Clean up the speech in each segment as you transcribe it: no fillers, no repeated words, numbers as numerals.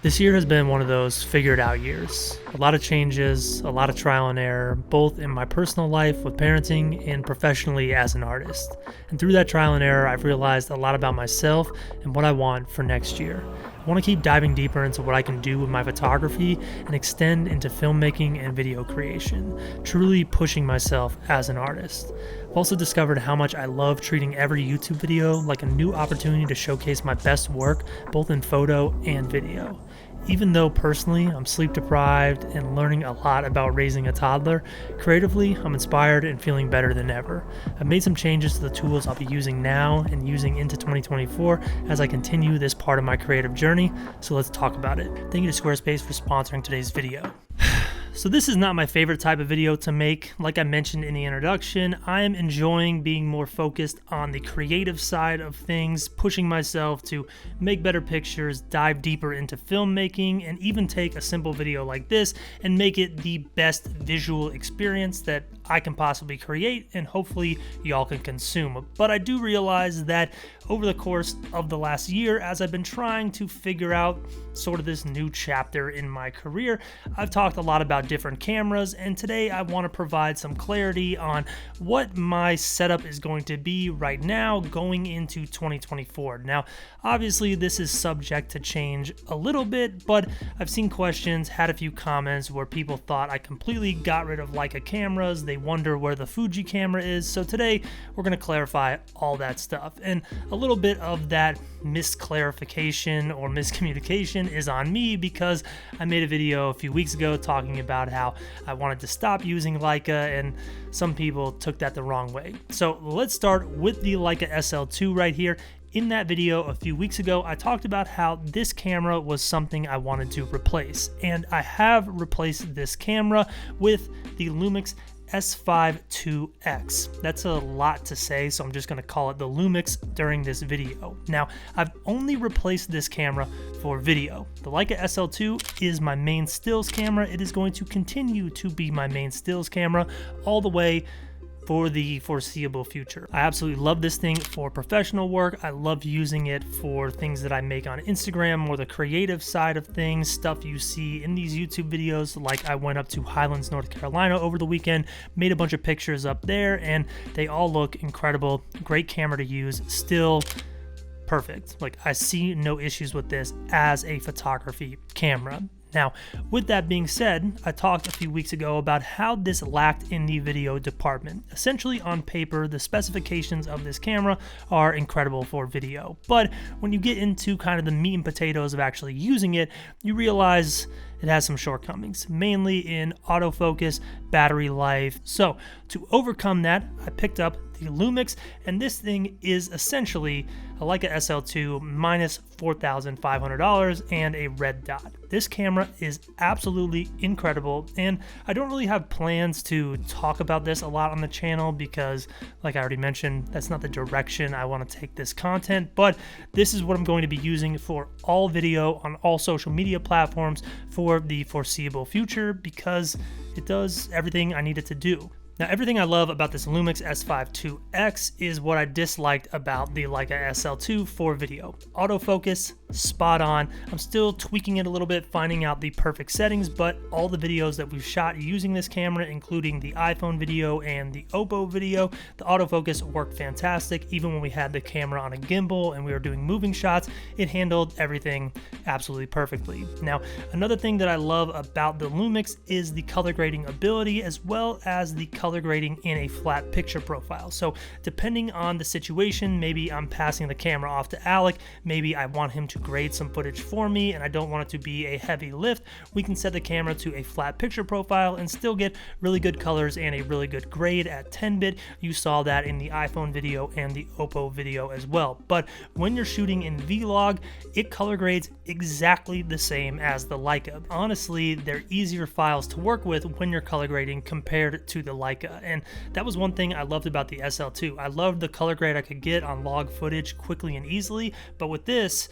This year has been one of those figured out years. A lot of changes, a lot of trial and error, both in my personal life with parenting and professionally as an artist. And through that trial and error, I've realized a lot about myself and what I want for next year. I want to keep diving deeper into what I can do with my photography and extend into filmmaking and video creation, truly pushing myself as an artist. I've also discovered how much I love treating every YouTube video like a new opportunity to showcase my best work, both in photo and video. Even though personally I'm sleep deprived and learning a lot about raising a toddler, creatively I'm inspired and feeling better than ever. I've made some changes to the tools I'll be using now and using into 2024 as I continue this part of my creative journey, so let's talk about it. Thank you to Squarespace for sponsoring today's video. So this is not my favorite type of video to make. Like I mentioned in the introduction, I am enjoying being more focused on the creative side of things, pushing myself to make better pictures, dive deeper into filmmaking, and even take a simple video like this and make it the best visual experience that I can possibly create and hopefully y'all can consume. But I do realize that over the course of the last year, as I've been trying to figure out sort of this new chapter in my career, I've talked a lot about different cameras, and today I want to provide some clarity on what my setup is going to be right now going into 2024. Now, obviously this is subject to change a little bit, but I've seen questions, had a few comments where people thought I completely got rid of Leica cameras. They wonder where the Fuji camera is. So today we're going to clarify all that stuff, and a little bit of that misclarification or miscommunication is on me because I made a video a few weeks ago talking about how I wanted to stop using Leica, and some people took that the wrong way. So let's start with the Leica SL2 right here. In that video a few weeks ago, I talked about how this camera was something I wanted to replace, and I have replaced this camera with the Lumix S5 IIX. That's a lot to say, so I'm just going to call it the Lumix during this video. Now, I've only replaced this camera for video. The Leica SL2 is my main stills camera. It is going to continue to be my main stills camera all the way for the foreseeable future. I absolutely love this thing for professional work. I love using it for things that I make on Instagram, or the creative side of things, stuff you see in these YouTube videos. Like I went up to Highlands, North Carolina over the weekend, made a bunch of pictures up there, and they all look incredible. Great camera to use, still perfect. Like I see no issues with this as a photography camera. Now, with that being said, I talked a few weeks ago about how this lacked in the video department. Essentially, on paper, the specifications of this camera are incredible for video, but when you get into kind of the meat and potatoes of actually using it, you realize it has some shortcomings, mainly in autofocus, battery life. So to overcome that, I picked up the Lumix, and this thing is essentially a Leica SL2 minus $4,500 and a red dot. This camera is absolutely incredible, and I don't really have plans to talk about this a lot on the channel because, like I already mentioned, that's not the direction I want to take this content, but this is what I'm going to be using for all video on all social media platforms for the foreseeable future because it does everything I need it to do. Now, everything I love about this Lumix S5 IIX is what I disliked about the Leica SL2 for video. Autofocus, spot on. I'm still tweaking it a little bit, finding out the perfect settings, but all the videos that we've shot using this camera, including the iPhone video and the Oppo video, the autofocus worked fantastic. Even when we had the camera on a gimbal and we were doing moving shots, it handled everything absolutely perfectly. Now, another thing that I love about the Lumix is the color grading ability, as well as the color grading in a flat picture profile. So depending on the situation, maybe I'm passing the camera off to Alec, maybe I want him to grade some footage for me and I don't want it to be a heavy lift, we can set the camera to a flat picture profile and still get really good colors and a really good grade at 10-bit. You saw that in the iPhone video and the Oppo video as well. But when you're shooting in Vlog, it color grades exactly the same as the Leica. Honestly, they're easier files to work with when you're color grading compared to the Leica. And that was one thing I loved about the SL2. I loved the color grade I could get on log footage quickly and easily, but with this,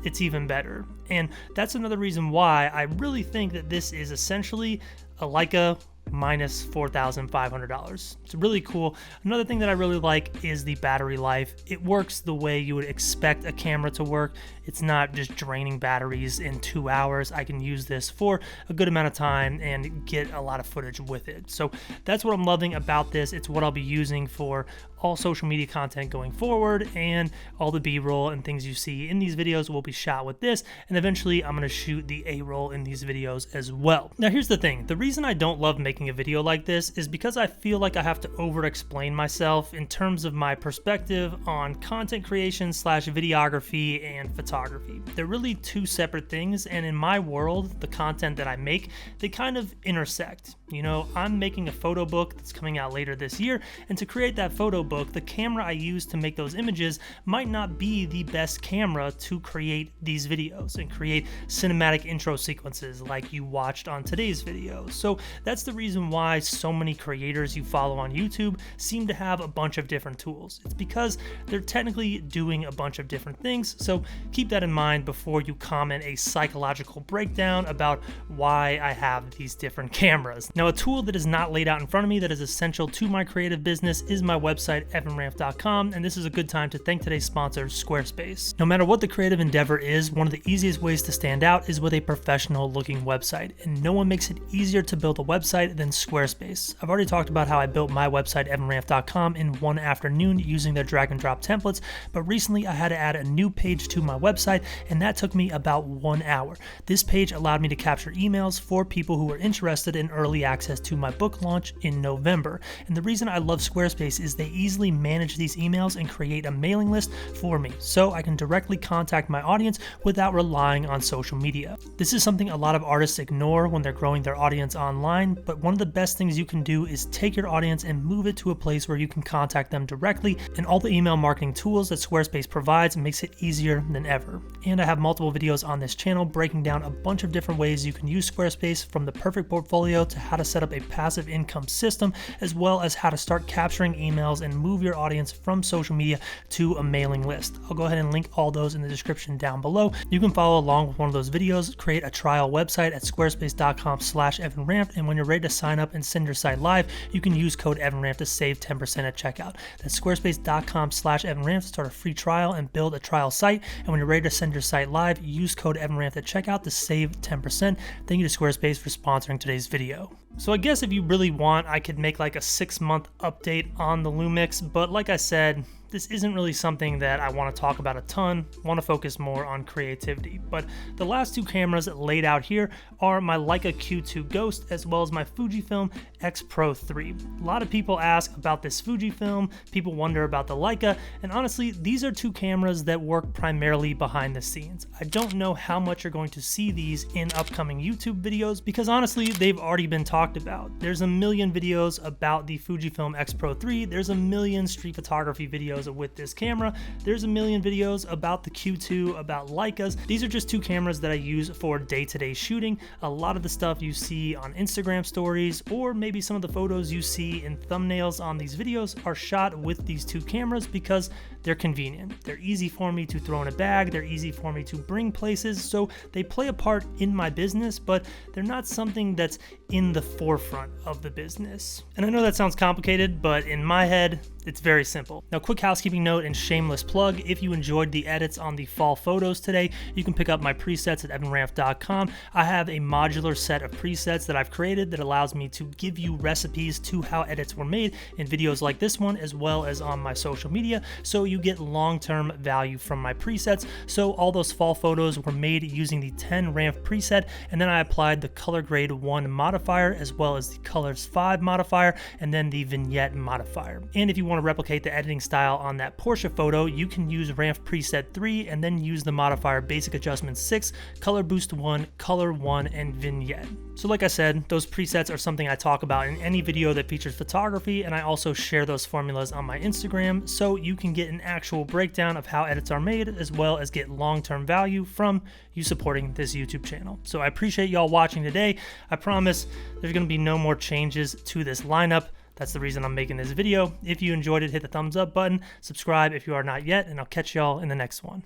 it's even better. And that's another reason why I really think that this is essentially a Leica minus $4,500. It's really cool. Another thing that I really like is the battery life. It works the way you would expect a camera to work. It's not just draining batteries in 2 hours. I can use this for a good amount of time and get a lot of footage with it. So that's what I'm loving about this. It's what I'll be using for all social media content going forward, and all the B-roll and things you see in these videos will be shot with this, and eventually I'm going to shoot the A-roll in these videos as well. Now here's the thing, the reason I don't love making a video like this is because I feel like I have to over-explain myself in terms of my perspective on content creation / videography and photography. They're really two separate things, and in my world, the content that I make, they kind of intersect. You know, I'm making a photo book that's coming out later this year, and to create that photo book, the camera I use to make those images might not be the best camera to create these videos and create cinematic intro sequences like you watched on today's video. So that's the reason why so many creators you follow on YouTube seem to have a bunch of different tools. It's because they're technically doing a bunch of different things, so keep that in mind before you comment a psychological breakdown about why I have these different cameras. Now, a tool that is not laid out in front of me that is essential to my creative business is my website, evanramp.com, and this is a good time to thank today's sponsor, Squarespace. No matter what the creative endeavor is, one of the easiest ways to stand out is with a professional looking website, and no one makes it easier to build a website than Squarespace. I've already talked about how I built my website, evanramp.com, in one afternoon using their drag and drop templates, but recently I had to add a new page to my website, and that took me about 1 hour. This page allowed me to capture emails for people who were interested in early access to my book launch in November. And the reason I love Squarespace is they easily manage these emails and create a mailing list for me, so I can directly contact my audience without relying on social media. This is something a lot of artists ignore when they're growing their audience online, but one of the best things you can do is take your audience and move it to a place where you can contact them directly, and all the email marketing tools that Squarespace provides makes it easier than ever. And I have multiple videos on this channel breaking down a bunch of different ways you can use Squarespace, from the perfect portfolio to how to set up a passive income system, as well as how to start capturing emails and move your audience from social media to a mailing list. I'll go ahead and link all those in the description down below. You can follow along with one of those videos, create a trial website at squarespace.com/evanramp, and when you're ready to sign up and send your site live, you can use code evanramp to save 10% at checkout. That's squarespace.com/evanramp to start a free trial and build a trial site, and when you're ready to send your site live, use code evanramp at checkout to save 10%. Thank you to Squarespace for sponsoring today's video. So I guess if you really want, I could make like a 6-month update on the Lumix, but like I said, this isn't really something that I want to talk about a ton. I want to focus more on creativity. But the last two cameras laid out here are my Leica Q2 Ghost as well as my Fujifilm X Pro 3. A lot of people ask about this Fujifilm, people wonder about the Leica, and honestly, these are two cameras that work primarily behind the scenes. I don't know how much you're going to see these in upcoming YouTube videos because honestly, they've already been talked about. There's a million videos about the Fujifilm X Pro 3, there's a million street photography videos with this camera, there's a million videos about the Q2, about Leicas. These are just two cameras that I use for day-to-day shooting. A lot of the stuff you see on Instagram stories, or maybe some of the photos you see in thumbnails on these videos, are shot with these two cameras because they're convenient. They're easy for me to throw in a bag, they're easy for me to bring places, so they play a part in my business, but they're not something that's in the forefront of the business. And I know that sounds complicated, but in my head, it's very simple. Now, quick housekeeping note and shameless plug, if you enjoyed the edits on the fall photos today, you can pick up my presets at evanramp.com. I have a modular set of presets that I've created that allows me to give you recipes to how edits were made in videos like this one, as well as on my social media, so you get long-term value from my presets. So all those fall photos were made using the 10 ramp preset, and then I applied the color grade 1 modifier, as well as the colors 5 modifier, and then the vignette modifier. And if you want to replicate the editing style on that Porsche photo, you can use ramp preset 3 and then use the modifier basic adjustment 6, color boost 1, color 1, and vignette. So like I said, those presets are something I talk about in any video that features photography, and I also share those formulas on my Instagram, so you can get an actual breakdown of how edits are made, as well as get long-term value from you supporting this YouTube channel. So I appreciate y'all watching today. I promise there's going to be no more changes to this lineup. That's the reason I'm making this video. If you enjoyed it, hit the thumbs up button, subscribe if you are not yet, and I'll catch y'all in the next one.